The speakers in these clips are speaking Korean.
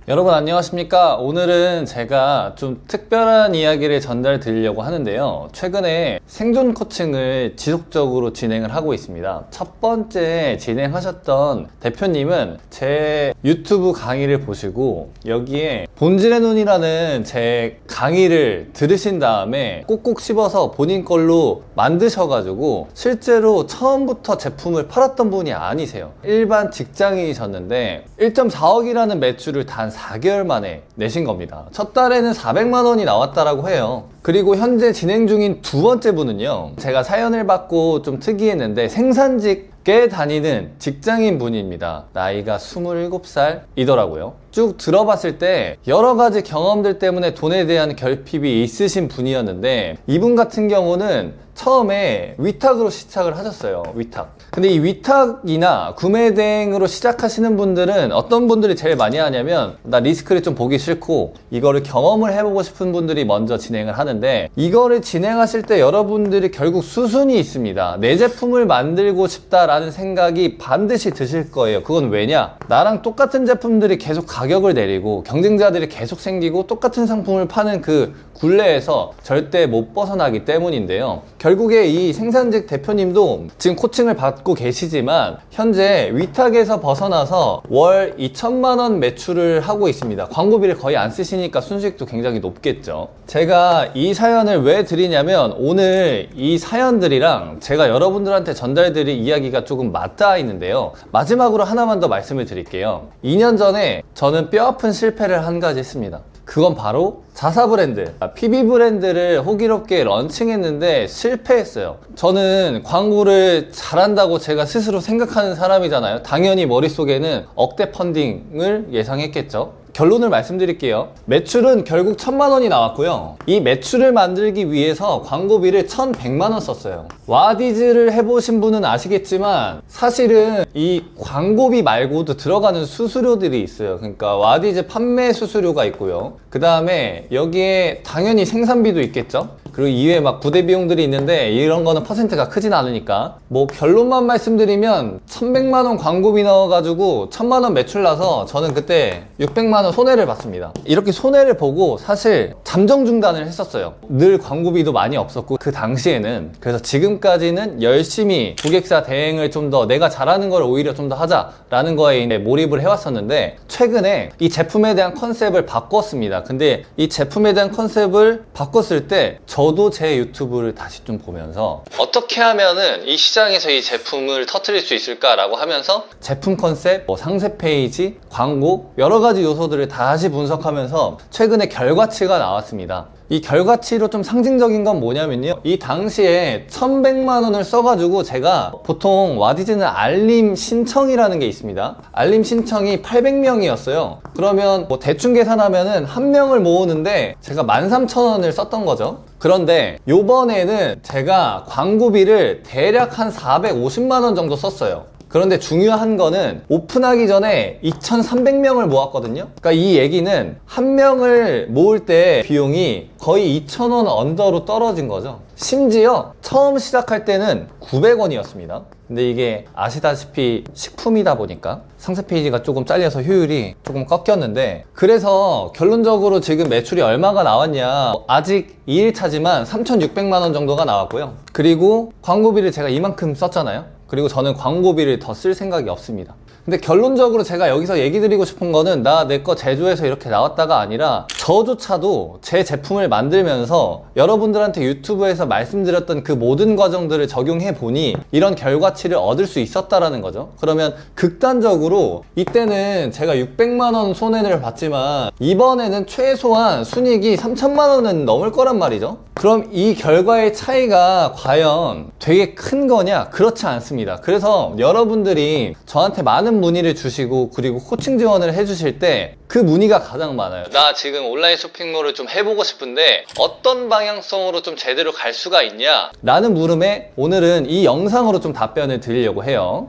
여러분 안녕하십니까? 오늘은 제가 좀 특별한 이야기를 전달 드리려고 하는데요. 최근에 생존 코칭을 지속적으로 진행을 하고 있습니다. 첫 번째 진행하셨던 대표님은 제 유튜브 강의를 보시고 여기에 본질의 눈이라는 제 강의를 들으신 다음에 꼭꼭 씹어서 본인 걸로 만드셔가지고 실제로 처음부터 제품을 팔았던 분이 아니세요. 일반 직장인이셨는데 1.4억이라는 매출을 단 4개월 만에 내신 겁니다. 첫 달에는 400만 원이 나왔다라고 해요. 그리고 현재 진행 중인 두 번째 분은요, 제가 사연을 받고 좀 특이했는데 생산직에 다니는 직장인 분입니다. 나이가 27살이더라고요. 쭉 들어봤을 때 여러 가지 경험들 때문에 돈에 대한 결핍이 있으신 분이었는데 이분 같은 경우는 처음에 위탁으로 시작을 하셨어요. 위탁. 근데 이 위탁이나 구매 대행으로 시작하시는 분들은 어떤 분들이 제일 많이 하냐면 나 리스크를 좀 보기 싫고 이거를 경험을 해보고 싶은 분들이 먼저 진행을 하는데 이거를 진행하실 때 여러분들이 결국 수순이 있습니다. 내 제품을 만들고 싶다라는 생각이 반드시 드실 거예요. 그건 왜냐? 나랑 똑같은 제품들이 계속 가격을 내리고 경쟁자들이 계속 생기고 똑같은 상품을 파는 그 굴레에서 절대 못 벗어나기 때문인데요. 결국에 이 생산직 대표님도 지금 코칭을 받고 계시지만 현재 위탁에서 벗어나서 월 2천만 원 매출을 하고 있습니다. 광고비를 거의 안 쓰시니까 순수익도 굉장히 높겠죠. 제가 이 사연을 왜 드리냐면 오늘 이 사연들이랑 제가 여러분들한테 전달드릴 이야기가 조금 맞닿아 있는데요. 마지막으로 하나만 더 말씀을 드릴게요. 2년 전에 저는 뼈아픈 실패를 한 가지 했습니다. 그건 바로 자사 브랜드, PB 브랜드를 호기롭게 런칭했는데 실패했어요. 저는 광고를 잘한다고 제가 스스로 생각하는 사람이잖아요. 당연히 머릿속에는 억대 펀딩을 예상했겠죠. 결론을 말씀드릴게요. 매출은 결국 1000만 원이 나왔고요. 이 매출을 만들기 위해서 광고비를 1100만 원 썼어요. 와디즈를 해보신 분은 아시겠지만 사실은 이 광고비 말고도 들어가는 수수료들이 있어요. 그러니까 와디즈 판매 수수료가 있고요. 그 다음에 여기에 당연히 생산비도 있겠죠. 그리고 이외에 막 부대 비용들이 있는데 이런 거는 퍼센트가 크진 않으니까 뭐 결론만 말씀드리면 1100만 원 광고비 넣어가지고 1000만 원 매출 나서 저는 그때 600만 원 손해를 봤습니다. 이렇게 손해를 보고 사실 잠정 중단을 했었어요. 늘 광고비도 많이 없었고 그 당시에는. 그래서 지금까지는 열심히 고객사 대행을 좀 더 내가 잘하는 걸 오히려 좀 더 하자라는 거에 몰입을 해왔었는데 최근에 이 제품에 대한 컨셉을 바꿨습니다. 근데 이 제품에 대한 컨셉을 바꿨을 때 저도 제 유튜브를 다시 좀 보면서 어떻게 하면은 이 시장에서 이 제품을 터뜨릴 수 있을까라고 하면서 제품 컨셉, 상세 페이지, 광고 여러 가지 요소들을 다시 분석하면서 최근에 결과치가 나왔습니다. 이 결과치로 좀 상징적인 건 뭐냐면요, 이 당시에 1100만 원을 써가지고 제가 보통 와디즈는 알림 신청이라는 게 있습니다. 알림 신청이 800명이었어요. 그러면 뭐 대충 계산하면은 한 명을 모으는데 제가 13,000원을 썼던 거죠. 그런데 요번에는 제가 광고비를 대략 한 450만 원 정도 썼어요. 그런데 중요한 거는 오픈하기 전에 2,300명을 모았거든요. 그러니까 이 얘기는 한 명을 모을 때 비용이 거의 2,000원 언더로 떨어진 거죠. 심지어 처음 시작할 때는 900원이었습니다. 근데 이게 아시다시피 식품이다 보니까 상세 페이지가 조금 잘려서 효율이 조금 꺾였는데, 그래서 결론적으로 지금 매출이 얼마가 나왔냐, 아직 2일차지만 3,600만 원 정도가 나왔고요. 그리고 광고비를 제가 이만큼 썼잖아요. 그리고 저는 광고비를 더 쓸 생각이 없습니다. 근데 결론적으로 제가 여기서 얘기 드리고 싶은 거는 나 내 거 제조해서 이렇게 나왔다가 아니라 저조차도 제 제품을 만들면서 여러분들한테 유튜브에서 말씀드렸던 그 모든 과정들을 적용해 보니 이런 결과치를 얻을 수 있었다라는 거죠. 그러면 극단적으로 이때는 제가 600만 원 손해를 봤지만 이번에는 최소한 순이익이 3천만 원은 넘을 거란 말이죠. 그럼 이 결과의 차이가 과연 되게 큰 거냐? 그렇지 않습니다. 그래서 여러분들이 저한테 많은 문의를 주시고 그리고 코칭 지원을 해주실 때 그 문의가 가장 많아요. 나 지금 온라인 쇼핑몰을 좀 해보고 싶은데 어떤 방향성으로 좀 제대로 갈 수가 있냐? 라는 물음에 오늘은 이 영상으로 좀 답변을 드리려고 해요.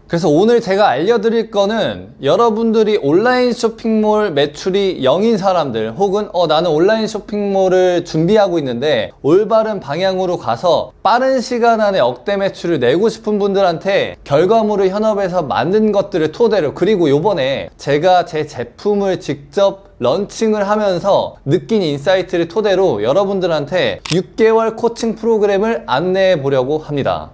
그래서 오늘 제가 알려드릴 거는 여러분들이 온라인 쇼핑몰 매출이 0인 사람들 혹은 나는 온라인 쇼핑몰을 준비하고 있는데 올바른 방향으로 가서 빠른 시간 안에 억대 매출을 내고 싶은 분들한테 결과물을 현업에서 만든 것들을 토대로, 그리고 요번에 제가 제 제품을 직접 런칭을 하면서 느낀 인사이트를 토대로 여러분들한테 6개월 코칭 프로그램을 안내해 보려고 합니다.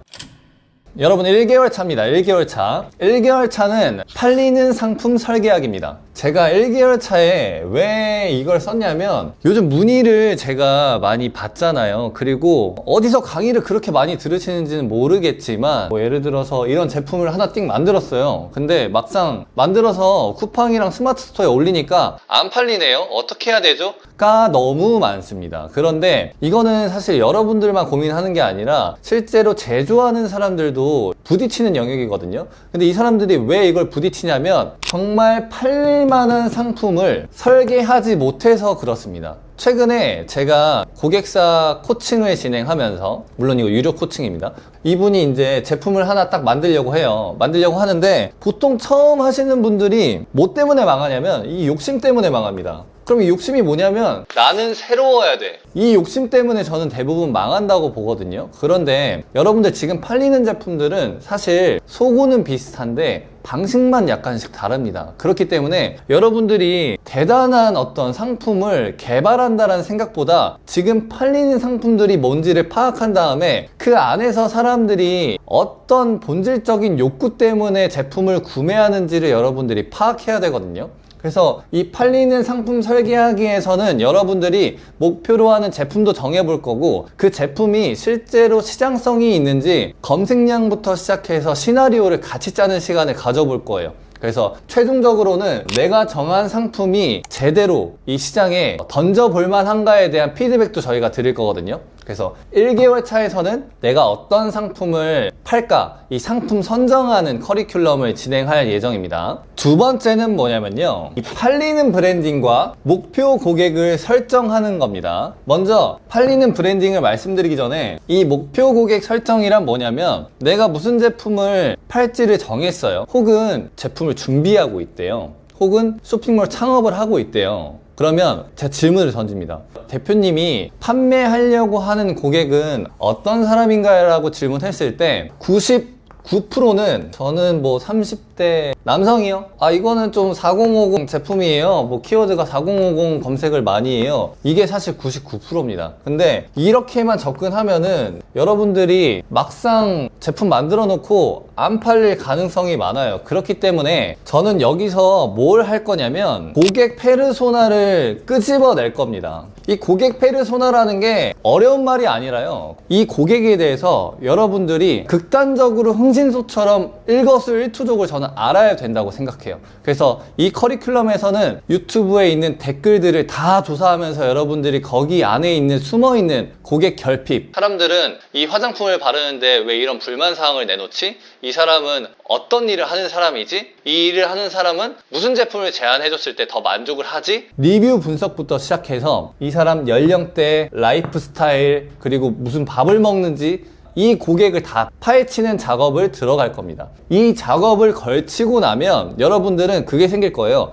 여러분, 1개월 차입니다. 1개월 차. 1개월 차는 팔리는 상품 설계하기입니다. 제가 1개월 차에 왜 이걸 썼냐면 요즘 문의를 제가 많이 받잖아요. 그리고 어디서 강의를 그렇게 많이 들으시는지는 모르겠지만 예를 들어서 이런 제품을 하나 띵 만들었어요. 근데 막상 만들어서 쿠팡이랑 스마트 스토어에 올리니까 안 팔리네요. 어떻게 해야 되죠? 가 너무 많습니다. 그런데 이거는 사실 여러분들만 고민하는 게 아니라 실제로 제조하는 사람들도 부딪히는 영역이거든요. 근데 이 사람들이 왜 이걸 부딪히냐면 정말 팔릴 만한 상품을 설계하지 못해서 그렇습니다. 최근에 제가 고객사 코칭을 진행하면서, 물론 이거 유료 코칭입니다. 이분이 이제 제품을 하나 딱 만들려고 해요. 만들려고 하는데 보통 처음 하시는 분들이 뭐 때문에 망하냐면 이 욕심 때문에 망합니다. 그럼 이 욕심이 뭐냐면 나는 새로워야 돼. 이 욕심 때문에 저는 대부분 망한다고 보거든요. 그런데 여러분들 지금 팔리는 제품들은 사실 소고는 비슷한데 방식만 약간씩 다릅니다. 그렇기 때문에 여러분들이 대단한 어떤 상품을 개발한다는 생각보다 지금 팔리는 상품들이 뭔지를 파악한 다음에 그 안에서 사람들이 어떤 본질적인 욕구 때문에 제품을 구매하는지를 여러분들이 파악해야 되거든요. 그래서 이 팔리는 상품 설계하기에서는 여러분들이 목표로 하는 제품도 정해볼 거고, 그 제품이 실제로 시장성이 있는지 검색량부터 시작해서 시나리오를 같이 짜는 시간을 가져볼 거예요. 그래서 최종적으로는 내가 정한 상품이 제대로 이 시장에 던져볼 만한가에 대한 피드백도 저희가 드릴 거거든요. 그래서 1개월 차에서는 내가 어떤 상품을 팔까, 이 상품 선정하는 커리큘럼을 진행할 예정입니다. 두 번째는 뭐냐면요, 이 팔리는 브랜딩과 목표 고객을 설정하는 겁니다. 먼저 팔리는 브랜딩을 말씀드리기 전에 이 목표 고객 설정이란 뭐냐면 내가 무슨 제품을 팔지를 정했어요. 혹은 제품을 준비하고 있대요. 혹은 쇼핑몰 창업을 하고 있대요. 그러면 제가 질문을 던집니다. 대표님이 판매하려고 하는 고객은 어떤 사람인가요? 라고 질문했을 때 99%는 저는 뭐 30대 남성이요? 이거는 좀 4050 제품이에요. 뭐 키워드가 4050 검색을 많이 해요. 이게 사실 99%입니다. 근데 이렇게만 접근하면은 여러분들이 막상 제품 만들어 놓고 안 팔릴 가능성이 많아요. 그렇기 때문에 저는 여기서 뭘 할 거냐면 고객 페르소나를 끄집어낼 겁니다. 이 고객 페르소나라는 게 어려운 말이 아니라요, 이 고객에 대해서 여러분들이 극단적으로 흥신소처럼 일거수일투족을 저는 알아야 된다고 생각해요. 그래서 이 커리큘럼에서는 유튜브에 있는 댓글들을 다 조사하면서 여러분들이 거기 안에 있는 숨어있는 고객 결핍, 사람들은 이 화장품을 바르는데 왜 이런 불만사항을 내놓지? 이 사람은 어떤 일을 하는 사람이지? 이 일을 하는 사람은 무슨 제품을 제안해줬을 때 더 만족을 하지? 리뷰 분석부터 시작해서 이 사람 연령대, 라이프 스타일, 그리고 무슨 밥을 먹는지 이 고객을 다 파헤치는 작업을 들어갈 겁니다. 이 작업을 걸치고 나면 여러분들은 그게 생길 거예요.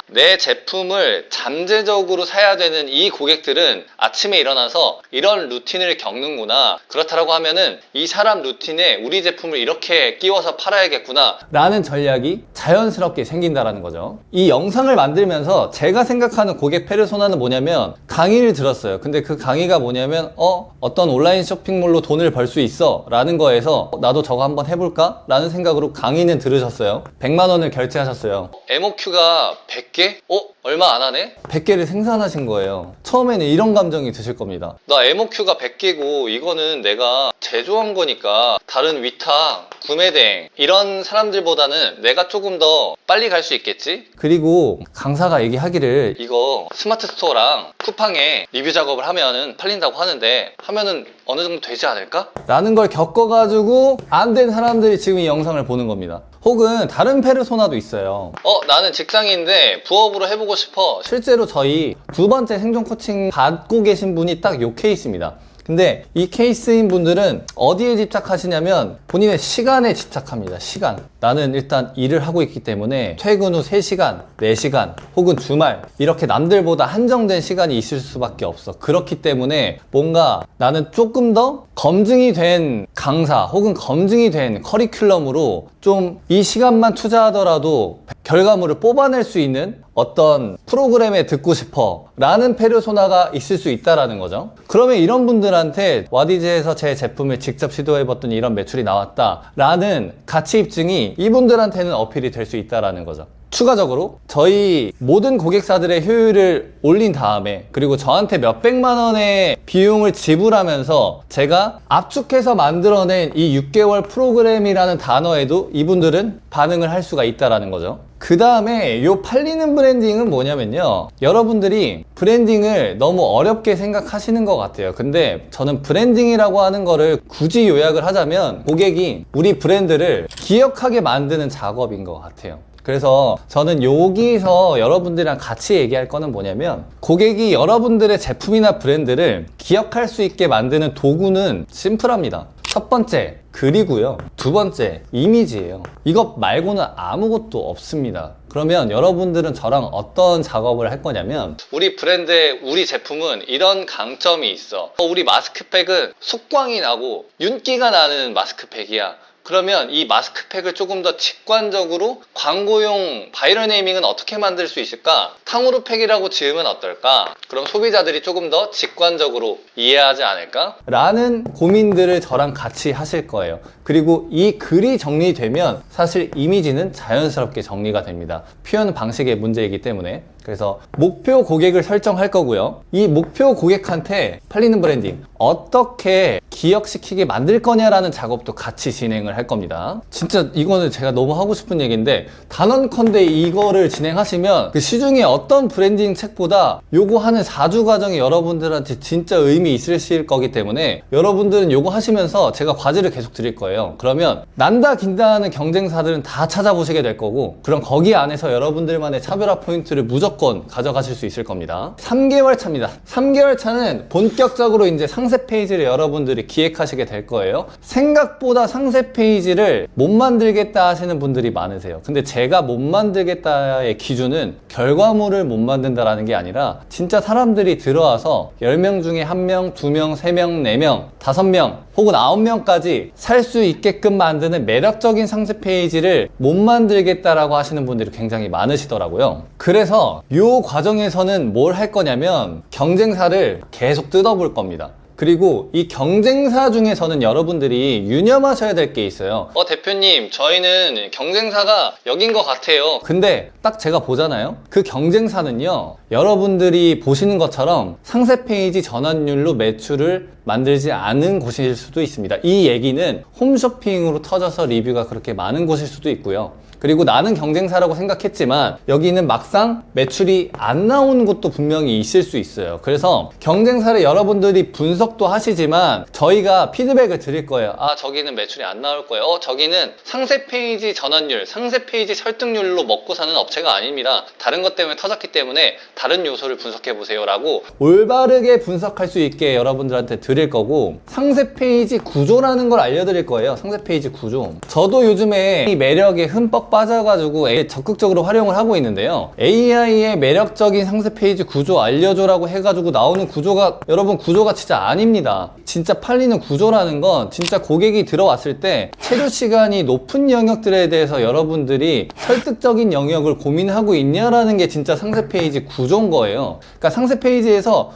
내 제품을 잠재적으로 사야 되는 이 고객들은 아침에 일어나서 이런 루틴을 겪는구나. 그렇다고 하면은 이 사람 루틴에 우리 제품을 이렇게 끼워서 팔아야겠구나 라는 전략이 자연스럽게 생긴다는 거죠. 이 영상을 만들면서 제가 생각하는 고객 페르소나는 뭐냐면, 강의를 들었어요. 근데 그 강의가 뭐냐면 어떤 온라인 쇼핑몰로 돈을 벌 수 있어 라는 거에서 나도 저거 한번 해볼까? 라는 생각으로 강의는 들으셨어요. 100만 원을 결제하셨어요. MOQ가 100개? 얼마 안 하네? 100개를 생산하신 거예요. 처음에는 이런 감정이 드실 겁니다. 나 MOQ가 100개고 이거는 내가 제조한 거니까 다른 위탁, 구매대행 이런 사람들보다는 내가 조금 더 빨리 갈 수 있겠지? 그리고 강사가 얘기하기를 이거 스마트 스토어랑 쿠팡에 리뷰 작업을 하면은 팔린다고 하면은 어느 정도 되지 않을까? 라는 걸 겪어가지고 안 된 사람들이 지금 이 영상을 보는 겁니다. 혹은 다른 페르소나도 있어요. 나는 직장인인데 부업으로 해보고 싶어. 실제로 저희 두 번째 생존 코칭 받고 계신 분이 딱 요 케이스입니다. 근데 이 케이스인 분들은 어디에 집착하시냐면 본인의 시간에 집착합니다. 시간. 나는 일단 일을 하고 있기 때문에 퇴근 후 3시간, 4시간 혹은 주말 이렇게 남들보다 한정된 시간이 있을 수밖에 없어. 그렇기 때문에 뭔가 나는 조금 더 검증이 된 강사 혹은 검증이 된 커리큘럼으로 좀 이 시간만 투자하더라도 결과물을 뽑아낼 수 있는 어떤 프로그램에 듣고 싶어 라는 페르소나가 있을 수 있다라는 거죠. 그러면 이런 분들한테 와디즈에서 제 제품을 직접 시도해봤더니 이런 매출이 나왔다 라는 가치 입증이 이분들한테는 어필이 될 수 있다라는 거죠. 추가적으로 저희 모든 고객사들의 효율을 올린 다음에 그리고 저한테 몇백만 원의 비용을 지불하면서 제가 압축해서 만들어낸 이 6개월 프로그램이라는 단어에도 이분들은 반응을 할 수가 있다라는 거죠. 그 다음에 요 팔리는 브랜딩은 뭐냐면요, 여러분들이 브랜딩을 너무 어렵게 생각하시는 것 같아요. 근데 저는 브랜딩이라고 하는 거를 굳이 요약을 하자면 고객이 우리 브랜드를 기억하게 만드는 작업인 것 같아요. 그래서 저는 여기서 여러분들이랑 같이 얘기할 거는 뭐냐면, 고객이 여러분들의 제품이나 브랜드를 기억할 수 있게 만드는 도구는 심플합니다. 첫 번째, 글이고요. 두 번째, 이미지예요. 이것 말고는 아무것도 없습니다. 그러면 여러분들은 저랑 어떤 작업을 할 거냐면, 우리 브랜드의 우리 제품은 이런 강점이 있어. 우리 마스크팩은 속광이 나고 윤기가 나는 마스크팩이야. 그러면 이 마스크팩을 조금 더 직관적으로 광고용 바이럴 네이밍은 어떻게 만들 수 있을까? 탕후루팩이라고 지으면 어떨까? 그럼 소비자들이 조금 더 직관적으로 이해하지 않을까? 라는 고민들을 저랑 같이 하실 거예요. 그리고 이 글이 정리되면 사실 이미지는 자연스럽게 정리가 됩니다. 표현 방식의 문제이기 때문에. 그래서 목표 고객을 설정할 거고요. 이 목표 고객한테 팔리는 브랜딩 어떻게 기억시키게 만들 거냐라는 작업도 같이 진행을 할 겁니다. 진짜 이거는 제가 너무 하고 싶은 얘기인데, 단언컨대 이거를 진행하시면 그 시중에 어떤 브랜딩 책보다 요거 하는 4주 과정이 여러분들한테 진짜 의미 있으실 거기 때문에 여러분들은 요거 하시면서 제가 과제를 계속 드릴 거예요. 그러면 난다 긴다 하는 경쟁사들은 다 찾아보시게 될 거고, 그럼 거기 안에서 여러분들만의 차별화 포인트를 무조건 가져가실 수 있을 겁니다. 3개월 차입니다. 3개월 차는 본격적으로 이제 상세 페이지를 여러분들이 기획하시게 될 거예요. 생각보다 상세 페이지를 못 만들겠다 하시는 분들이 많으세요. 근데 제가 못 만들겠다의 기준은 결과물을 못 만든다라는 게 아니라 진짜 사람들이 들어와서 10명 중에 1명, 2명, 3명, 4명, 5명 혹은 9명까지 살 수 있게끔 만드는 매력적인 상세 페이지를 못 만들겠다라고 하시는 분들이 굉장히 많으시더라고요. 그래서 이 과정에서는 뭘 할 거냐면 경쟁사를 계속 뜯어볼 겁니다. 그리고 이 경쟁사 중에서는 여러분들이 유념하셔야 될 게 있어요. 대표님, 저희는 경쟁사가 여긴 것 같아요. 근데 딱 제가 보잖아요. 그 경쟁사는요, 여러분들이 보시는 것처럼 상세 페이지 전환율로 매출을 만들지 않은 곳일 수도 있습니다. 이 얘기는 홈쇼핑으로 터져서 리뷰가 그렇게 많은 곳일 수도 있고요. 그리고 나는 경쟁사라고 생각했지만 여기는 막상 매출이 안 나온 곳도 분명히 있을 수 있어요. 그래서 경쟁사를 여러분들이 분석도 하시지만 저희가 피드백을 드릴 거예요. 저기는 매출이 안 나올 거예요. 저기는 상세 페이지 전환율, 상세 페이지 설득률로 먹고 사는 업체가 아닙니다. 다른 것 때문에 터졌기 때문에 다른 요소를 분석해 보세요 라고 올바르게 분석할 수 있게 여러분들한테 드릴 거고, 상세 페이지 구조라는 걸 알려드릴 거예요. 상세 페이지 구조. 저도 요즘에 이 매력에 흠뻑 빠져가지고 적극적으로 활용을 하고 있는데요. AI의 매력적인 상세 페이지 구조 알려줘라고 해가지고 나오는 구조가, 여러분, 구조가 진짜 아닙니다. 진짜 팔리는 구조라는 건 진짜 고객이 들어왔을 때 체류 시간이 높은 영역들에 대해서 여러분들이 설득적인 영역을 고민하고 있냐라는 게 진짜 상세 페이지 구조인 거예요. 그러니까 상세 페이지에서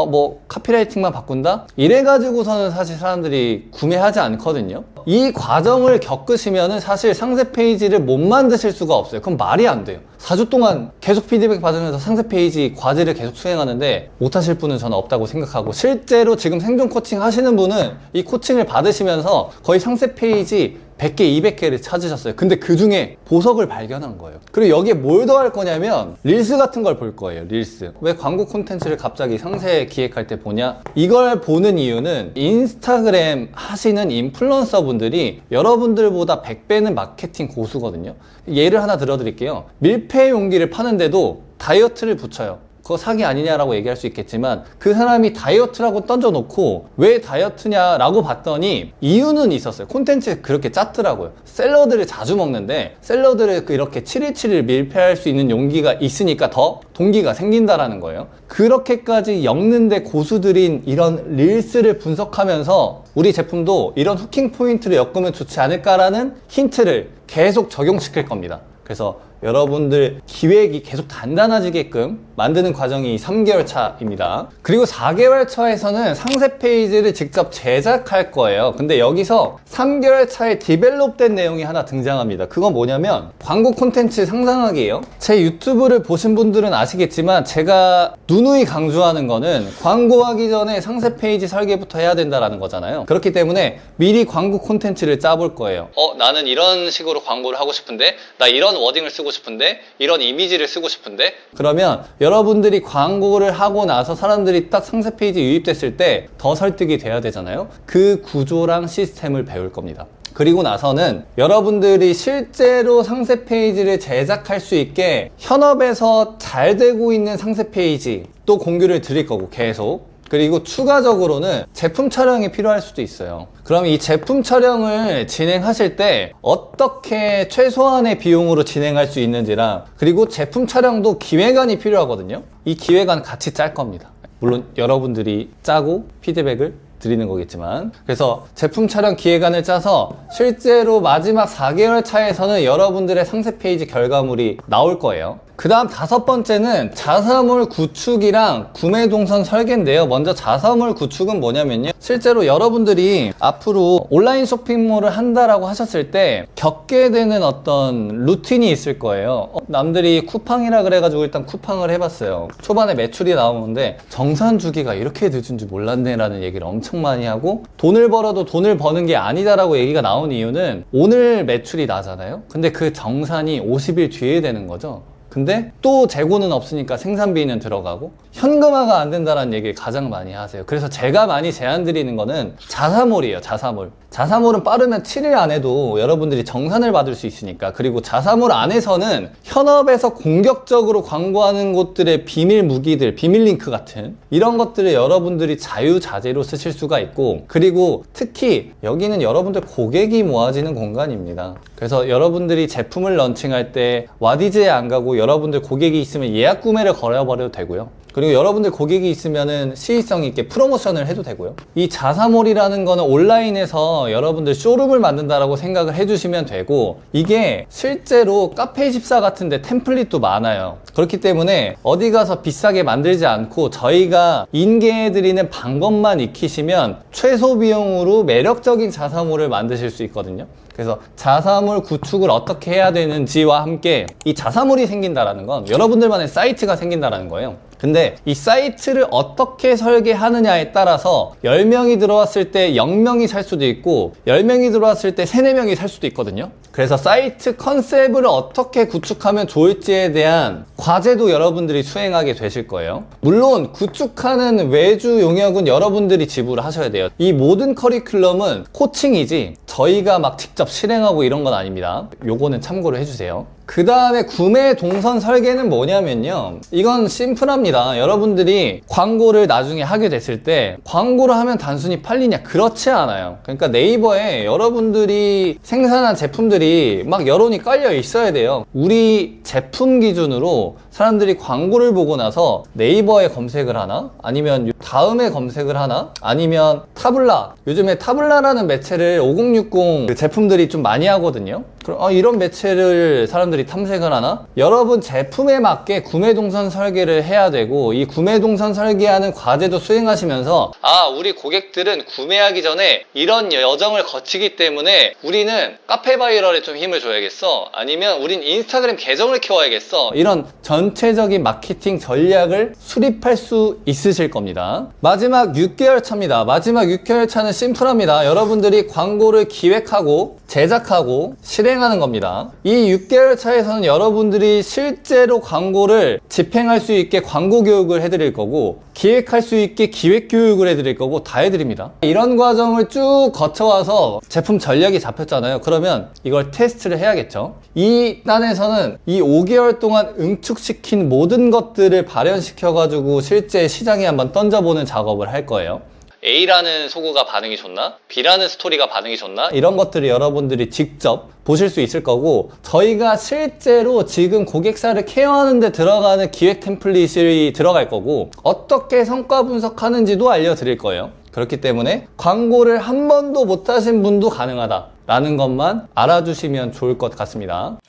카피라이팅만 바꾼다? 이래가지고서는 사실 사람들이 구매하지 않거든요. 이 과정을 겪으시면은 사실 상세 페이지를 못 만드실 수가 없어요. 그럼 말이 안 돼요. 4주 동안 계속 피드백 받으면서 상세 페이지 과제를 계속 수행하는데 못하실 분은 저는 없다고 생각하고, 실제로 지금 생존 코칭 하시는 분은 이 코칭을 받으시면서 거의 상세 페이지 100개, 200개를 찾으셨어요. 근데 그 중에 보석을 발견한 거예요. 그리고 여기에 뭘 더 할 거냐면 릴스 같은 걸 볼 거예요. 릴스. 왜 광고 콘텐츠를 갑자기 상세 기획할 때 보냐? 이걸 보는 이유는 인스타그램 하시는 인플루언서 분들이 여러분들보다 100배는 마케팅 고수거든요. 예를 하나 들어드릴게요. 밀폐 용기를 파는데도 다이어트를 붙여요. 그거 사기 아니냐라고 얘기할 수 있겠지만 그 사람이 다이어트라고 던져놓고 왜 다이어트냐라고 봤더니 이유는 있었어요. 콘텐츠에 그렇게 짰더라고요. 샐러드를 자주 먹는데 샐러드를 이렇게 7일 밀폐할 수 있는 용기가 있으니까 더 동기가 생긴다라는 거예요. 그렇게까지 엮는데 고수들인 이런 릴스를 분석하면서 우리 제품도 이런 후킹 포인트를 엮으면 좋지 않을까라는 힌트를 계속 적용시킬 겁니다. 그래서 여러분들 기획이 계속 단단해지게끔 만드는 과정이 3개월 차입니다. 그리고 4개월 차에서는 상세 페이지를 직접 제작할 거예요. 근데 여기서 3개월 차에 디벨롭된 내용이 하나 등장합니다. 그건 뭐냐면 광고 콘텐츠 상상하기예요. 제 유튜브를 보신 분들은 아시겠지만 제가 누누이 강조하는 거는 광고하기 전에 상세 페이지 설계부터 해야 된다는 거잖아요. 그렇기 때문에 미리 광고 콘텐츠를 짜볼 거예요. 나는 이런 식으로 광고를 하고 싶은데, 나 이런 워딩을 쓰고 싶은데, 이런 이미지를 쓰고 싶은데, 그러면 여러분들이 광고를 하고 나서 사람들이 딱 상세 페이지 유입됐을 때 더 설득이 돼야 되잖아요. 그 구조랑 시스템을 배울 겁니다. 그리고 나서는 여러분들이 실제로 상세 페이지를 제작할 수 있게 현업에서 잘 되고 있는 상세 페이지 또 공유를 드릴 거고 계속. 그리고 추가적으로는 제품 촬영이 필요할 수도 있어요. 그럼 이 제품 촬영을 진행하실 때 어떻게 최소한의 비용으로 진행할 수 있는지랑, 그리고 제품 촬영도 기획안이 필요하거든요. 이 기획안 같이 짤 겁니다. 물론 여러분들이 짜고 피드백을 드리는 거겠지만, 그래서 제품 촬영 기획안을 짜서 실제로 마지막 4개월 차에서는 여러분들의 상세 페이지 결과물이 나올 거예요. 그 다음 5번째는 자사몰 구축이랑 구매 동선 설계인데요. 먼저 자사몰 구축은 뭐냐면요, 실제로 여러분들이 앞으로 온라인 쇼핑몰을 한다라고 하셨을 때 겪게 되는 어떤 루틴이 있을 거예요. 남들이 쿠팡이라 그래가지고 일단 쿠팡을 해봤어요. 초반에 매출이 나오는데 정산 주기가 이렇게 늦은 줄 몰랐네 라는 얘기를 엄청 많이 하고, 돈을 벌어도 돈을 버는 게 아니다라고 얘기가 나온 이유는 오늘 매출이 나잖아요. 근데 그 정산이 50일 뒤에 되는 거죠. 근데 또 재고는 없으니까 생산비는 들어가고 현금화가 안 된다는 얘기를 가장 많이 하세요. 그래서 제가 많이 제안 드리는 거는 자사몰이에요. 자사몰. 자사몰은 빠르면 7일 안에도 여러분들이 정산을 받을 수 있으니까. 그리고 자사몰 안에서는 현업에서 공격적으로 광고하는 곳들의 비밀 무기들, 비밀 링크 같은 이런 것들을 여러분들이 자유자재로 쓰실 수가 있고, 그리고 특히 여기는 여러분들 고객이 모아지는 공간입니다. 그래서 여러분들이 제품을 런칭할 때 와디즈에 안 가고 여러분들 고객이 있으면 예약 구매를 걸어버려도 되고요. 그리고 여러분들 고객이 있으면은 시의성 있게 프로모션을 해도 되고요. 이 자사몰이라는 거는 온라인에서 여러분들 쇼룸을 만든다라고 생각을 해주시면 되고, 이게 실제로 카페24 같은데 템플릿도 많아요. 그렇기 때문에 어디 가서 비싸게 만들지 않고 저희가 인계해드리는 방법만 익히시면 최소 비용으로 매력적인 자사몰을 만드실 수 있거든요. 그래서 자사몰 구축을 어떻게 해야 되는지와 함께 이 자사몰이 생긴다라는 건 여러분들만의 사이트가 생긴다라는 거예요. 근데 이 사이트를 어떻게 설계하느냐에 따라서 10명이 들어왔을 때 0명이 살 수도 있고 10명이 들어왔을 때 3, 4명이 살 수도 있거든요. 그래서 사이트 컨셉을 어떻게 구축하면 좋을지에 대한 과제도 여러분들이 수행하게 되실 거예요. 물론 구축하는 외주 용역은 여러분들이 지불을 하셔야 돼요. 이 모든 커리큘럼은 코칭이지 저희가 막 직접 실행하고 이런 건 아닙니다. 요거는 참고를 해주세요. 그 다음에 구매 동선 설계는 뭐냐면요, 이건 심플합니다. 여러분들이 광고를 나중에 하게 됐을 때 광고를 하면 단순히 팔리냐? 그렇지 않아요. 그러니까 네이버에 여러분들이 생산한 제품들이 막 여론이 깔려 있어야 돼요. 우리 제품 기준으로 사람들이 광고를 보고 나서 네이버에 검색을 하나? 아니면 다음에 검색을 하나? 아니면 타블라, 요즘에 타블라라는 매체를 5060 제품들이 좀 많이 하거든요. 그럼 이런 매체를 사람들이 탐색을 하나? 여러분 제품에 맞게 구매 동선 설계를 해야 되고, 이 구매 동선 설계하는 과제도 수행하시면서 우리 고객들은 구매하기 전에 이런 여정을 거치기 때문에 우리는 카페 바이럴에 좀 힘을 줘야겠어, 아니면 우린 인스타그램 계정을 키워야겠어, 이런 전체적인 마케팅 전략을 수립할 수 있으실 겁니다. 마지막 6개월 차입니다. 마지막 6개월 차는 심플합니다. 여러분들이 광고를 기획하고 제작하고 실행하는 겁니다. 이 6개월 차 회사에서는 여러분들이 실제로 광고를 집행할 수 있게 광고 교육을 해드릴 거고, 기획할 수 있게 기획 교육을 해드릴 거고, 다 해드립니다. 이런 과정을 쭉 거쳐와서 제품 전략이 잡혔잖아요. 그러면 이걸 테스트를 해야겠죠. 이 단에서는 이 5개월 동안 응축시킨 모든 것들을 발현시켜가지고 실제 시장에 한번 던져보는 작업을 할 거예요. A라는 소구가 반응이 좋나? B라는 스토리가 반응이 좋나? 이런 것들을 여러분들이 직접 보실 수 있을 거고, 저희가 실제로 지금 고객사를 케어하는 데 들어가는 기획 템플릿이 들어갈 거고, 어떻게 성과 분석하는지도 알려드릴 거예요. 그렇기 때문에 광고를 한 번도 못 하신 분도 가능하다 라는 것만 알아주시면 좋을 것 같습니다.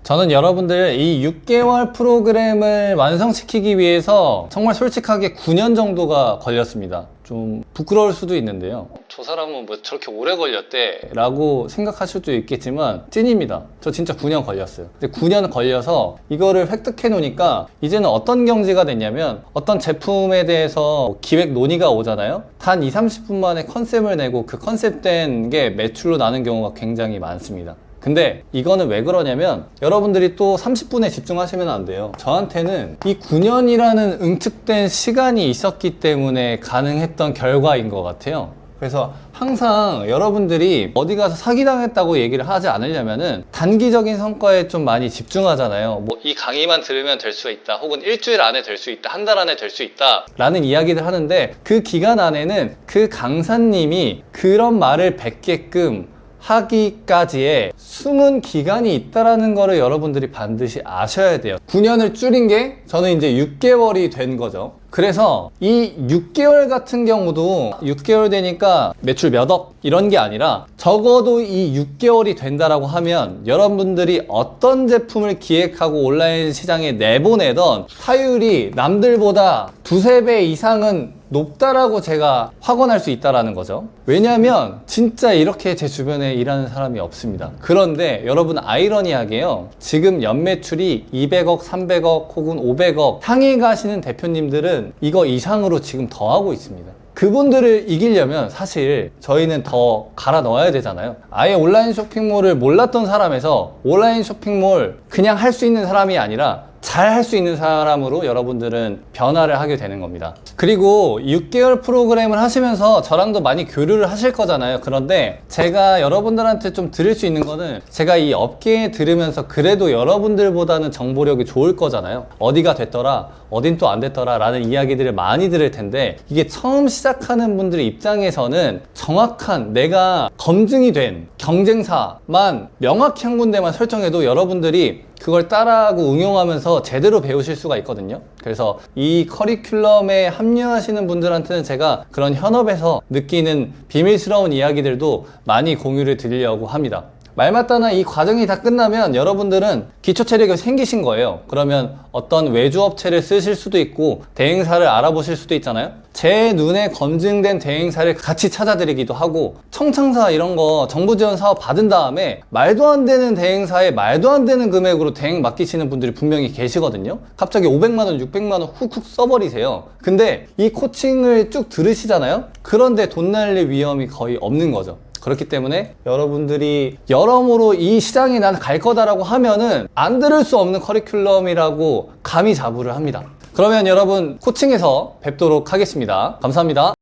저는 여러분들 이 6개월 프로그램을 완성시키기 위해서 정말 솔직하게 9년 정도가 걸렸습니다. 좀 부끄러울 수도 있는데요. 저 사람은 뭐 저렇게 오래 걸렸대 라고 생각하실 수도 있겠지만 찐입니다. 저 진짜 9년 걸렸어요. 근데 9년 걸려서 이거를 획득해 놓으니까 이제는 어떤 경지가 됐냐면, 어떤 제품에 대해서 기획 논의가 오잖아요. 단 20-30분 만에 컨셉을 내고 그 컨셉된 게 매출로 나는 경우가 굉장히 많습니다. 근데 이거는 왜 그러냐면, 여러분들이 또 30분에 집중하시면 안 돼요. 저한테는 이 9년이라는 응축된 시간이 있었기 때문에 가능했던 결과인 것 같아요. 그래서 항상 여러분들이 어디 가서 사기당했다고 얘기를 하지 않으려면은 단기적인 성과에 좀 많이 집중하잖아요. 뭐 이 강의만 들으면 될 수 있다, 혹은 일주일 안에 될 수 있다, 한 달 안에 될 수 있다 라는 이야기들 하는데, 그 기간 안에는 그 강사님이 그런 말을 뱉게끔 하기까지의 숨은 기간이 있다라는 거를 여러분들이 반드시 아셔야 돼요. 9년을 줄인 게 저는 이제 6개월이 된 거죠. 그래서 이 6개월 같은 경우도 6개월 되니까 매출 몇 억 이런 게 아니라, 적어도 이 6개월이 된다라고 하면 여러분들이 어떤 제품을 기획하고 온라인 시장에 내보내던 타율이 남들보다 2-3배 이상은 높다라고 제가 확언할 수 있다라는 거죠. 왜냐하면 진짜 이렇게 제 주변에 일하는 사람이 없습니다. 그런데 여러분, 아이러니하게요, 지금 연매출이 200억, 300억 혹은 500억 향해 가시는 대표님들은 이거 이상으로 지금 더 하고 있습니다. 그분들을 이기려면 사실 저희는 더 갈아 넣어야 되잖아요. 아예 온라인 쇼핑몰을 몰랐던 사람에서 온라인 쇼핑몰 그냥 할 수 있는 사람이 아니라 잘 할 수 있는 사람으로 여러분들은 변화를 하게 되는 겁니다. 그리고 6개월 프로그램을 하시면서 저랑도 많이 교류를 하실 거잖아요. 그런데 제가 여러분들한테 좀 드릴 수 있는 거는, 제가 이 업계에 들으면서 그래도 여러분들보다는 정보력이 좋을 거잖아요. 어디가 됐더라, 어딘 또 안 됐더라 라는 이야기들을 많이 들을 텐데, 이게 처음 시작하는 분들의 입장에서는 정확한 내가 검증이 된 경쟁사만 명확히 한 군데만 설정해도 여러분들이 그걸 따라하고 응용하면서 제대로 배우실 수가 있거든요. 그래서 이 커리큘럼에 합류하시는 분들한테는 제가 그런 현업에서 느끼는 비밀스러운 이야기들도 많이 공유를 드리려고 합니다. 말마따나 이 과정이 다 끝나면 여러분들은 기초 체력이 생기신 거예요. 그러면 어떤 외주업체를 쓰실 수도 있고 대행사를 알아보실 수도 있잖아요. 제 눈에 검증된 대행사를 같이 찾아드리기도 하고, 청창사 이런 거 정부 지원 사업 받은 다음에 말도 안 되는 대행사에 말도 안 되는 금액으로 대행 맡기시는 분들이 분명히 계시거든요. 갑자기 500만 원, 600만 원 훅훅 써버리세요. 근데 이 코칭을 쭉 들으시잖아요. 그런데 돈 날릴 위험이 거의 없는 거죠. 그렇기 때문에 여러분들이 여러모로 이 시장에 난 갈 거다라고 하면은 안 들을 수 없는 커리큘럼이라고 감히 자부를 합니다. 그러면 여러분, 코칭에서 뵙도록 하겠습니다. 감사합니다.